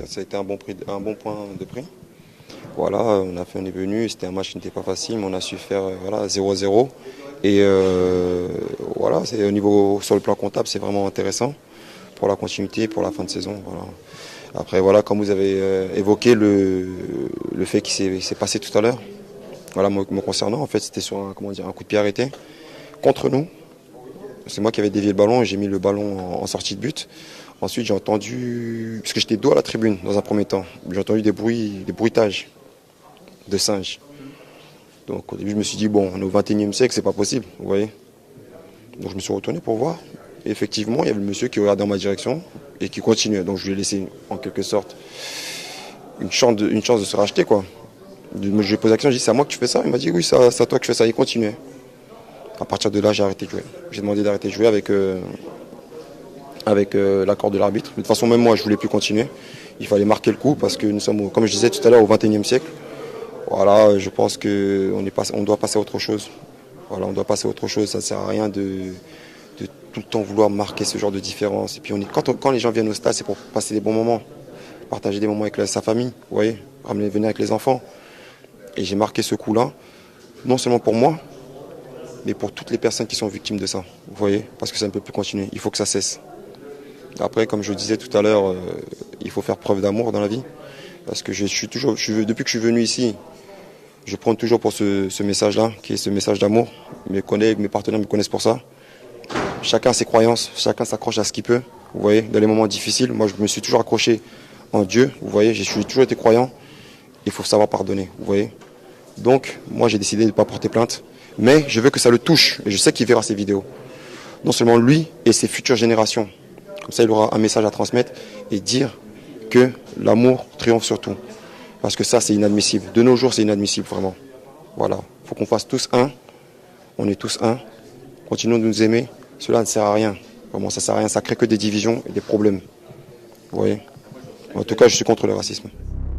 Ça a été un bon point de prix. Voilà, on est venu, c'était un match qui n'était pas facile, mais on a su faire voilà, 0-0. Et voilà, c'est au niveau sur le plan comptable, c'est vraiment intéressant pour la continuité, pour la fin de saison. Voilà. Après, voilà, comme vous avez évoqué le fait qui s'est passé tout à l'heure, voilà, me concernant, en fait, c'était sur un coup de pied arrêté contre nous. C'est moi qui avais dévié le ballon et j'ai mis le ballon en sortie de but. Ensuite, j'ai entendu, parce que j'étais dos à la tribune dans un premier temps, j'ai entendu des bruitages de singes. Donc au début, je me suis dit, bon, on est au XXIe siècle, c'est pas possible, vous voyez. Donc je me suis retourné pour voir. Et effectivement, il y avait le monsieur qui regardait dans ma direction et qui continuait. Donc je lui ai laissé, en quelque sorte, une chance de se racheter, quoi. Je lui ai posé la question, j'ai dit, c'est à moi que tu fais ça? Il m'a dit, oui, c'est à toi que je fais ça. Il continuait. À partir de là, j'ai arrêté de jouer. J'ai demandé d'arrêter de jouer avec l'accord de l'arbitre. Mais de toute façon, même moi, je ne voulais plus continuer. Il fallait marquer le coup parce que nous sommes, comme je disais tout à l'heure, au XXIe siècle. Voilà, je pense qu'on doit passer à autre chose. Voilà, on doit passer à autre chose. Ça ne sert à rien de tout le temps vouloir marquer ce genre de différence. Et puis quand les gens viennent au stade, c'est pour passer des bons moments, partager des moments avec sa famille, vous voyez, venir avec les enfants. Et j'ai marqué ce coup-là, non seulement pour moi, mais pour toutes les personnes qui sont victimes de ça, vous voyez, parce que ça ne peut plus continuer. Il faut que ça cesse. Après, comme je le disais tout à l'heure, il faut faire preuve d'amour dans la vie. Parce que depuis que je suis venu ici, je prends toujours pour ce message-là, qui est ce message d'amour. Mes collègues, mes partenaires me connaissent pour ça. Chacun a ses croyances, chacun s'accroche à ce qu'il peut. Vous voyez, dans les moments difficiles, moi je me suis toujours accroché en Dieu. Vous voyez, j'ai toujours été croyant. Il faut savoir pardonner, vous voyez. Donc, moi j'ai décidé de ne pas porter plainte. Mais je veux que ça le touche. Et je sais qu'il verra ces vidéos. Non seulement lui et ses futures générations. Comme ça, il aura un message à transmettre et dire que l'amour triomphe sur tout. Parce que ça, c'est inadmissible. De nos jours, c'est inadmissible, vraiment. Voilà. Il faut qu'on fasse tous un. On est tous un. Continuons de nous aimer. Cela ne sert à rien. Vraiment, ça ne sert à rien. Ça crée que des divisions et des problèmes. Vous voyez ? En tout cas, je suis contre le racisme.